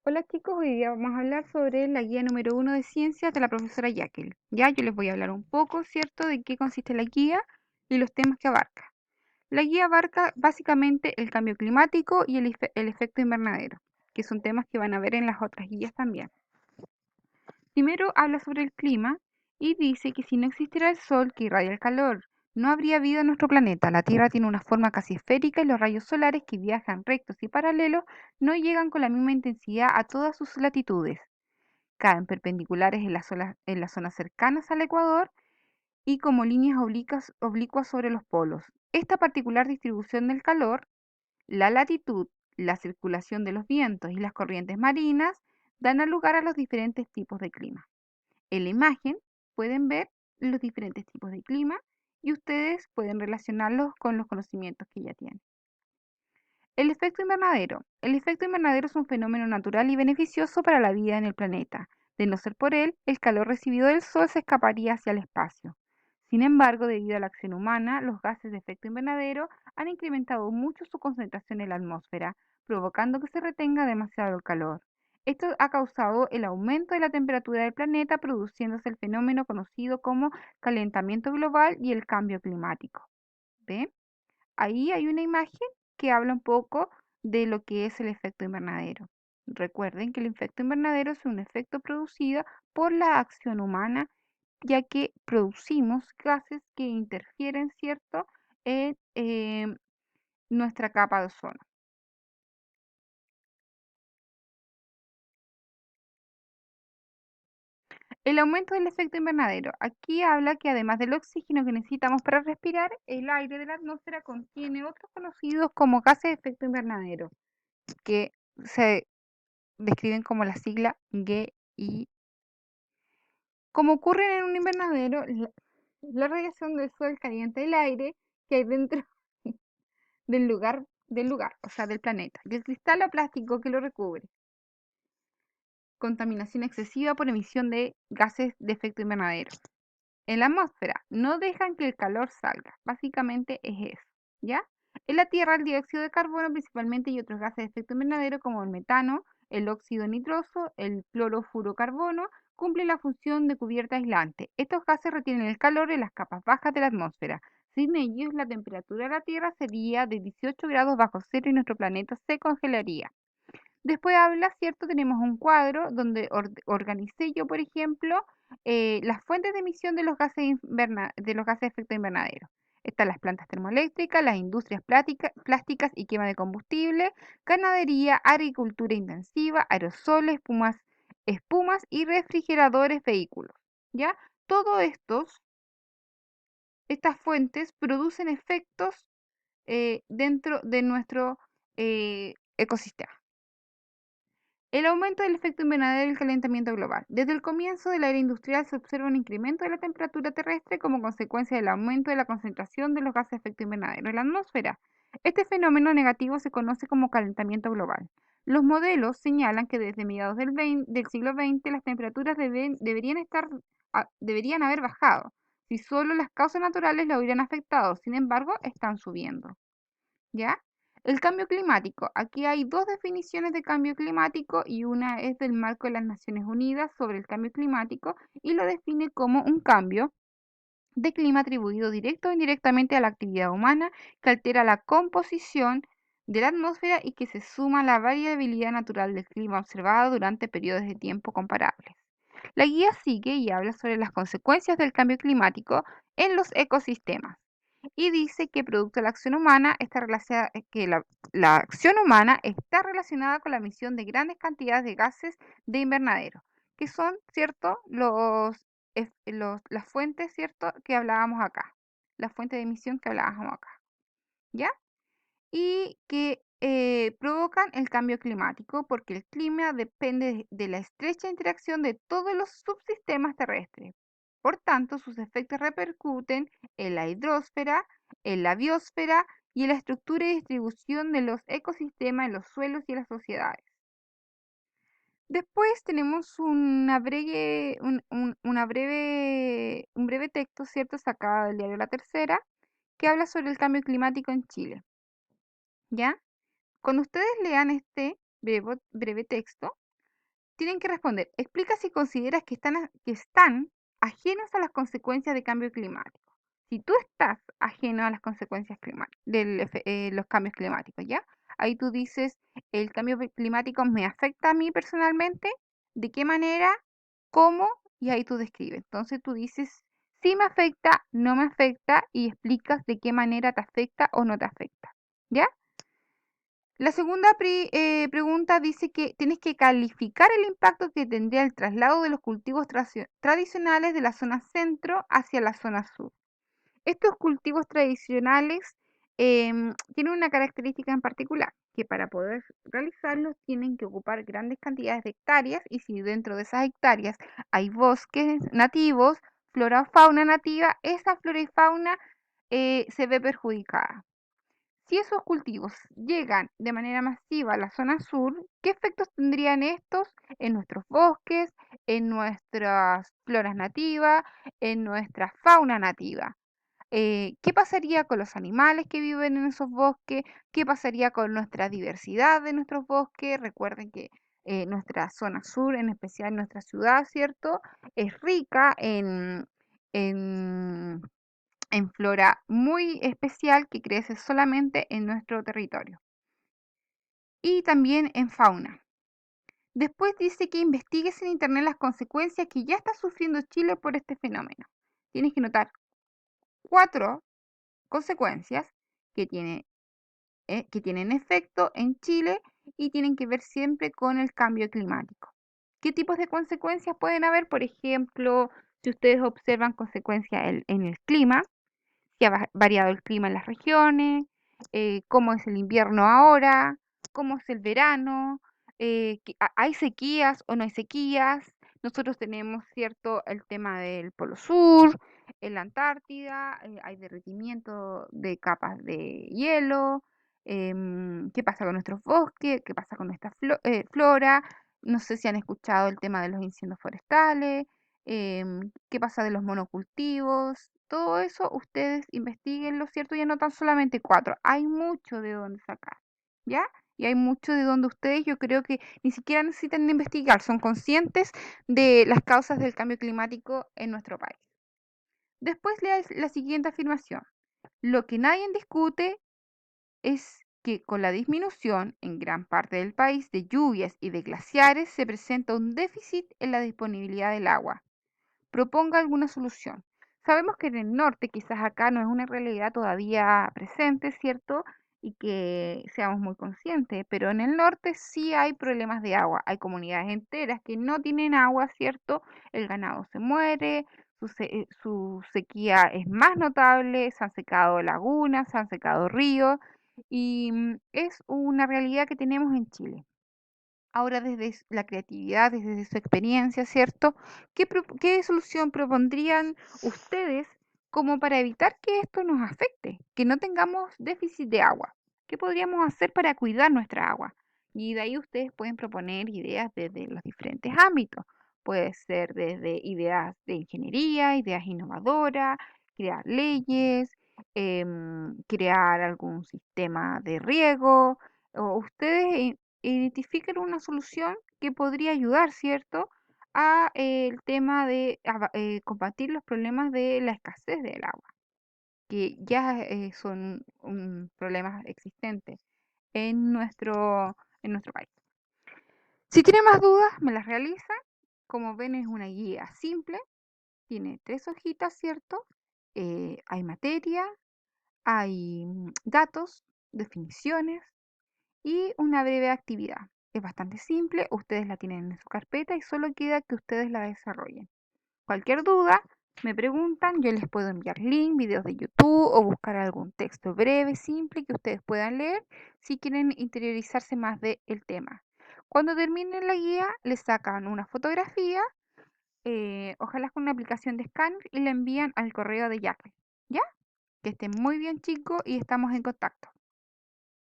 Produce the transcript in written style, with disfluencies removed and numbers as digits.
Hola chicos, hoy día vamos a hablar sobre la guía número 1 de ciencias de la profesora Jekyll. Ya, yo les voy a hablar un poco, ¿cierto?, de qué consiste la guía y los temas que abarca. La guía abarca básicamente el cambio climático y el efecto invernadero, que son temas que van a ver en las otras guías también. Primero habla sobre el clima y dice que si no existiera el sol que irradia el calor, no habría vida en nuestro planeta. La Tierra tiene una forma casi esférica y los rayos solares que viajan rectos y paralelos no llegan con la misma intensidad a todas sus latitudes. Caen perpendiculares en las zonas cercanas al ecuador y como líneas oblicuas sobre los polos. Esta particular distribución del calor, la latitud, la circulación de los vientos y las corrientes marinas dan lugar a los diferentes tipos de clima. En la imagen pueden ver los diferentes tipos de clima y ustedes pueden relacionarlos con los conocimientos que ya tienen. El efecto invernadero. El efecto invernadero es un fenómeno natural y beneficioso para la vida en el planeta. De no ser por él, el calor recibido del Sol se escaparía hacia el espacio. Sin embargo, debido a la acción humana, los gases de efecto invernadero han incrementado mucho su concentración en la atmósfera, provocando que se retenga demasiado el calor. Esto ha causado el aumento de la temperatura del planeta, produciéndose el fenómeno conocido como calentamiento global y el cambio climático. ¿Ven? Ahí hay una imagen que habla un poco de lo que es el efecto invernadero. Recuerden que el efecto invernadero es un efecto producido por la acción humana, ya que producimos gases que interfieren, ¿cierto?, en nuestra capa de ozono. El aumento del efecto invernadero. Aquí habla que además del oxígeno que necesitamos para respirar, el aire de la atmósfera contiene otros conocidos como gases de efecto invernadero, que se describen como la sigla GI. Como ocurre en un invernadero, la radiación del sol calienta el aire que hay dentro del lugar, o sea, del planeta, y el cristal o plástico que lo recubre. Contaminación excesiva por emisión de gases de efecto invernadero. En la atmósfera no dejan que el calor salga, básicamente es eso, ¿ya? En la Tierra el dióxido de carbono principalmente y otros gases de efecto invernadero como el metano, el óxido nitroso, el clorofluorocarbono cumplen la función de cubierta aislante. Estos gases retienen el calor en las capas bajas de la atmósfera. Sin ellos la temperatura de la Tierra sería de 18 grados bajo cero y nuestro planeta se congelaría. Después habla, ¿cierto? Tenemos un cuadro donde organicé yo, por ejemplo, las fuentes de emisión de los de los gases de efecto invernadero. Están las plantas termoeléctricas, las industrias plásticas y quema de combustible, ganadería, agricultura intensiva, aerosoles, espumas y refrigeradores vehículos. ¿Ya? Todos estas fuentes producen efectos dentro de nuestro ecosistema. El aumento del efecto invernadero y el calentamiento global. Desde el comienzo de la era industrial se observa un incremento de la temperatura terrestre como consecuencia del aumento de la concentración de los gases de efecto invernadero en la atmósfera. Este fenómeno negativo se conoce como calentamiento global. Los modelos señalan que desde mediados del siglo XX las temperaturas deberían haber bajado, si solo las causas naturales lo hubieran afectado. Sin embargo, están subiendo. ¿Ya? El cambio climático. Aquí hay dos definiciones de cambio climático y una es del marco de las Naciones Unidas sobre el cambio climático y lo define como un cambio de clima atribuido directo o indirectamente a la actividad humana que altera la composición de la atmósfera y que se suma a la variabilidad natural del clima observado durante periodos de tiempo comparables. La guía sigue y habla sobre las consecuencias del cambio climático en los ecosistemas y dice que producto de la acción humana la acción humana está relacionada con la emisión de grandes cantidades de gases de invernadero, que son, ¿cierto?, las fuentes, ¿cierto?, que hablábamos acá, la fuente de emisión que hablábamos acá, ¿ya? Y que provocan el cambio climático porque el clima depende de la estrecha interacción de todos los subsistemas terrestres. Por tanto, sus efectos repercuten en la hidrosfera, en la biosfera y en la estructura y distribución de los ecosistemas, en los suelos y en las sociedades. Después tenemos un breve texto, ¿cierto?, sacado del diario La Tercera, que habla sobre el cambio climático en Chile, ¿ya? Cuando ustedes lean este breve texto, Tienen que responder. Explica si consideras que están ajenos a las consecuencias de cambio climático. Si tú estás ajeno a las consecuencias de los cambios climáticos, ¿ya? Ahí tú dices, el cambio climático me afecta a mí personalmente, ¿de qué manera? ¿Cómo? Y ahí tú describes. Entonces tú dices, sí me afecta, no me afecta y explicas de qué manera te afecta o no te afecta, ¿ya? La segunda pregunta dice que tienes que calificar el impacto que tendría el traslado de los cultivos tradicionales de la zona centro hacia la zona sur. Estos cultivos tradicionales tienen una característica en particular, que para poder realizarlos tienen que ocupar grandes cantidades de hectáreas y si dentro de esas hectáreas hay bosques nativos, flora o fauna nativa, esa flora y fauna se ve perjudicada. Si esos cultivos llegan de manera masiva a la zona sur, ¿qué efectos tendrían estos en nuestros bosques, en nuestras floras nativas, en nuestra fauna nativa? ¿Qué pasaría con los animales que viven en esos bosques? ¿Qué pasaría con nuestra diversidad de nuestros bosques? Recuerden que nuestra zona sur, en especial nuestra ciudad, ¿cierto? Es rica en en flora muy especial que crece solamente en nuestro territorio y también en fauna. Después dice que investigues en internet las consecuencias que ya está sufriendo Chile por este fenómeno. Tienes que notar 4 consecuencias que, que tienen efecto en Chile y tienen que ver siempre con el cambio climático. ¿Qué tipos de consecuencias pueden haber? Por ejemplo, si ustedes observan consecuencias en el clima, que ha variado el clima en las regiones, cómo es el invierno ahora, cómo es el verano, hay sequías o no hay sequías. Nosotros tenemos, cierto, el tema del Polo Sur, en la Antártida, hay derretimiento de capas de hielo, qué pasa con nuestros bosques, qué pasa con nuestra flora. No sé si han escuchado el tema de los incendios forestales, qué pasa de los monocultivos, todo eso ustedes investiguenlo, ¿cierto? Ya no tan solamente 4, hay mucho de dónde sacar, ¿ya? Y hay mucho de donde ustedes yo creo que ni siquiera necesitan de investigar, son conscientes de las causas del cambio climático en nuestro país. Después lees la siguiente afirmación. Lo que nadie discute es que con la disminución en gran parte del país de lluvias y de glaciares se presenta un déficit en la disponibilidad del agua. Proponga alguna solución. Sabemos que en el norte, quizás acá no es una realidad todavía presente, ¿cierto? Y que seamos muy conscientes, pero en el norte sí hay problemas de agua. Hay comunidades enteras que no tienen agua, ¿cierto? El ganado se muere, su sequía es más notable, se han secado lagunas, se han secado ríos y es una realidad que tenemos en Chile. Ahora desde la creatividad, desde su experiencia, ¿cierto? ¿Qué solución propondrían ustedes como para evitar que esto nos afecte, que no tengamos déficit de agua? ¿Qué podríamos hacer para cuidar nuestra agua? Y de ahí ustedes pueden proponer ideas desde los diferentes ámbitos. Puede ser desde ideas de ingeniería, ideas innovadoras, crear leyes, crear algún sistema de riego, o ustedes identifiquen una solución que podría ayudar, ¿cierto? A el tema de combatir los problemas de la escasez del agua, que ya son un problema existente en nuestro país. Si tiene más dudas, me las realiza. Como ven, es una guía simple, tiene 3 hojitas, ¿cierto? Hay materia, hay datos, definiciones y una breve actividad. Es bastante simple, ustedes la tienen en su carpeta y solo queda que ustedes la desarrollen. Cualquier duda, me preguntan, yo les puedo enviar link, videos de YouTube o buscar algún texto breve, simple que ustedes puedan leer si quieren interiorizarse más del tema. Cuando terminen la guía, les sacan una fotografía, ojalá con una aplicación de escáner y la envían al correo de Jack. ¿Ya? Que estén muy bien, chicos, y estamos en contacto.